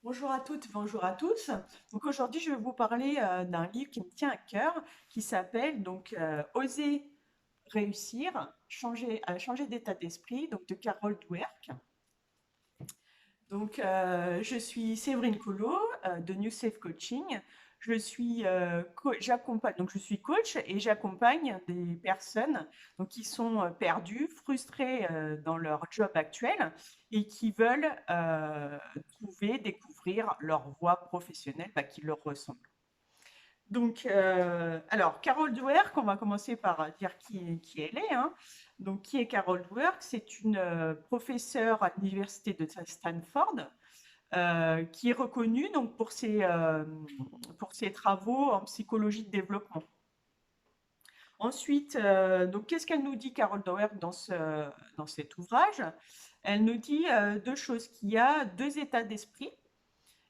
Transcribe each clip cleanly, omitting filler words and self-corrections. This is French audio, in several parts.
Bonjour à toutes, bonjour à tous. Donc aujourd'hui, je vais vous parler d'un livre qui me tient à cœur, qui s'appelle Oser réussir, changer d'état d'esprit, donc de Carol Dweck. Je suis Séverine Collot de New Safe Coaching. Je suis coach et j'accompagne des personnes qui sont perdues, frustrées dans leur job actuel et qui veulent découvrir leur voie professionnelle qui leur ressemble. Alors, Carol Dweck, on va commencer par dire qui elle est, hein. Donc, qui est Carol Dweck? C'est une professeure à l'université de Stanford qui est reconnue pour ses travaux en psychologie de développement. Ensuite, qu'est-ce qu'elle nous dit, Carol Dweck, dans cet ouvrage? Elle nous dit deux choses, qu'il y a deux états d'esprit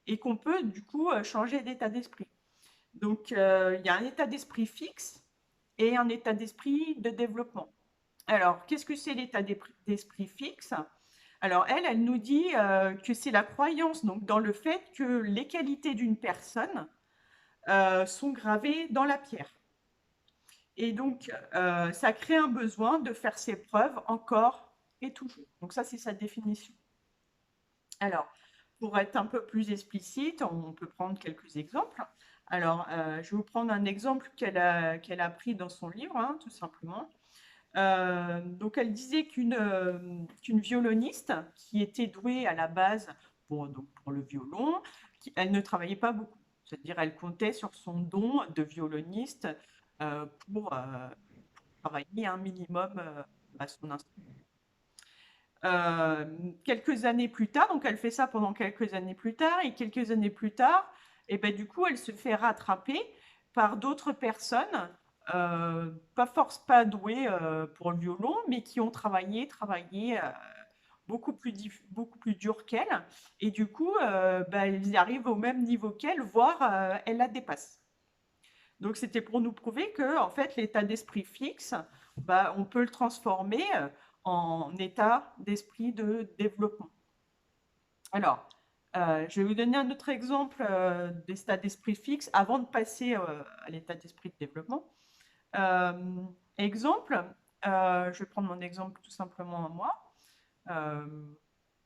et qu'on peut du coup changer d'état d'esprit. Il y a un état d'esprit fixe et un état d'esprit de développement. Alors, qu'est-ce que c'est l'état d'esprit fixe? Alors, elle nous dit que c'est la croyance dans le fait que les qualités d'une personne sont gravées dans la pierre. Et ça crée un besoin de faire ses preuves encore et toujours. Donc ça, c'est sa définition. Alors, pour être un peu plus explicite, on peut prendre quelques exemples. Alors, je vais vous prendre un exemple qu'elle a pris dans son livre, hein, tout simplement. Elle disait qu'une violoniste qui était douée à la base pour le violon, elle ne travaillait pas beaucoup. C'est-à-dire, elle comptait sur son don de violoniste pour travailler un minimum à son instrument. Quelques années plus tard, donc elle fait ça pendant quelques années plus tard, et quelques années plus tard, et ben du coup, elle se fait rattraper par d'autres personnes, pas douées pour le violon, mais qui ont travaillé beaucoup plus dur qu'elle, et du coup, ils arrivent au même niveau qu'elle, voire elle la dépasse. Donc c'était pour nous prouver que en fait l'état d'esprit fixe, on peut le transformer en état d'esprit de développement. Alors, je vais vous donner un autre exemple d'état d'esprit fixe avant de passer à l'état d'esprit de développement. Euh, exemple, je vais prendre mon exemple tout simplement à moi. Euh,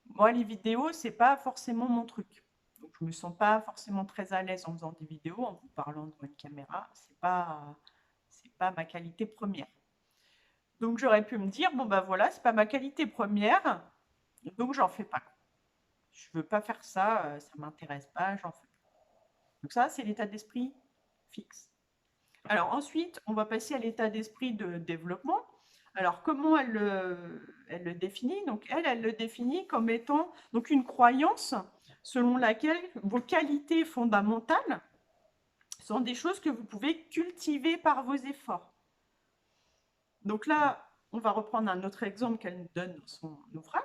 Moi, les vidéos, c'est pas forcément mon truc. Donc, je me sens pas forcément très à l'aise en faisant des vidéos, en vous parlant devant une caméra. C'est pas ma qualité première. Donc, j'aurais pu me dire, bon, bah voilà, c'est pas ma qualité première, donc j'en fais pas. Je veux pas faire ça, ça m'intéresse pas, j'en fais pas. Donc, ça, c'est l'état d'esprit fixe. Alors, ensuite, on va passer à l'état d'esprit de développement. Alors, comment elle le définit? Donc, elle le définit comme étant une croyance selon laquelle vos qualités fondamentales sont des choses que vous pouvez cultiver par vos efforts. Donc là, on va reprendre un autre exemple qu'elle nous donne dans son ouvrage.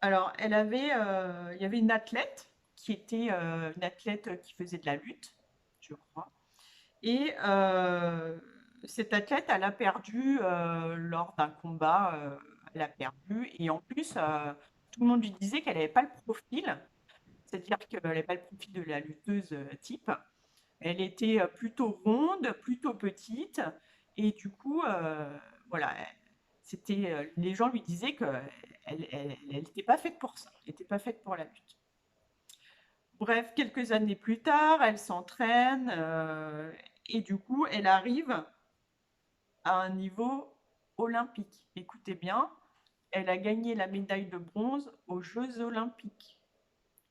Alors, il y avait une athlète qui était une athlète qui faisait de la lutte, je crois. Et cette athlète, elle a perdu lors d'un combat, elle a perdu. Et en plus, tout le monde lui disait qu'elle n'avait pas le profil, c'est-à-dire qu'elle n'avait pas le profil de la lutteuse type. Elle était plutôt ronde, plutôt petite. Et du coup, voilà, les gens lui disaient qu'elle n'était pas faite pour ça, elle n'était pas faite pour la lutte. Bref, quelques années plus tard, elle s'entraîne et du coup, elle arrive à un niveau olympique. Écoutez bien, elle a gagné la médaille de bronze aux Jeux olympiques.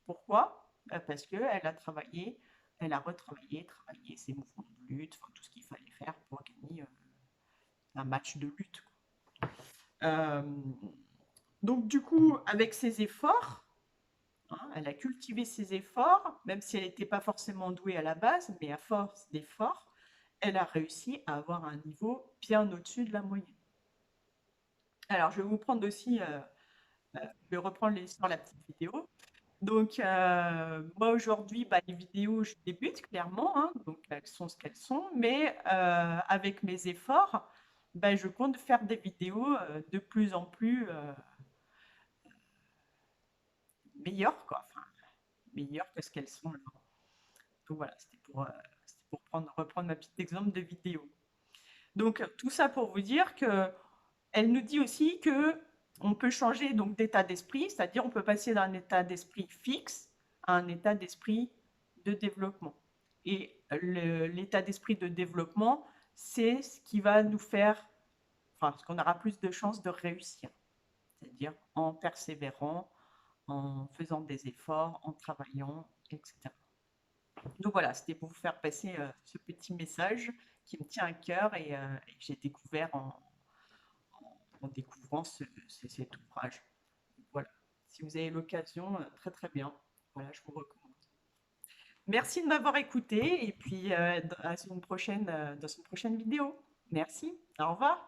Pourquoi? Parce qu'elle a travaillé, elle a travaillé ses mouvements de lutte, enfin, tout ce qu'il fallait faire pour gagner un match de lutte. Euh, du coup, avec ses efforts, hein, elle a cultivé ses efforts, même si elle n'était pas forcément douée à la base, mais à force d'efforts, elle a réussi à avoir un niveau bien au-dessus de la moyenne. Alors, je vais vous prendre aussi, je vais reprendre l'histoire de la petite vidéo. Moi aujourd'hui, les vidéos, je débute clairement, hein, donc elles sont ce qu'elles sont, mais avec mes efforts, je compte faire des vidéos de plus en plus meilleures, quoi. Enfin, meilleures que ce qu'elles sont là. Donc voilà, c'était pour reprendre ma petite exemple de vidéo. Donc tout ça pour vous dire que elle nous dit aussi que on peut changer donc d'état d'esprit, c'est-à-dire on peut passer d'un état d'esprit fixe à un état d'esprit de développement. Et l'état d'esprit de développement, c'est ce qui va nous faire, enfin, ce qu'on aura plus de chances de réussir, c'est-à-dire en persévérant, en faisant des efforts, en travaillant, etc. Donc voilà, c'était pour vous faire passer ce petit message qui me tient à cœur et que j'ai découvert en découvrant cet ouvrage. Voilà. Si vous avez l'occasion, très très bien. Voilà, je vous recommande. Merci de m'avoir écouté et puis à une prochaine, dans une prochaine vidéo. Merci. Au revoir.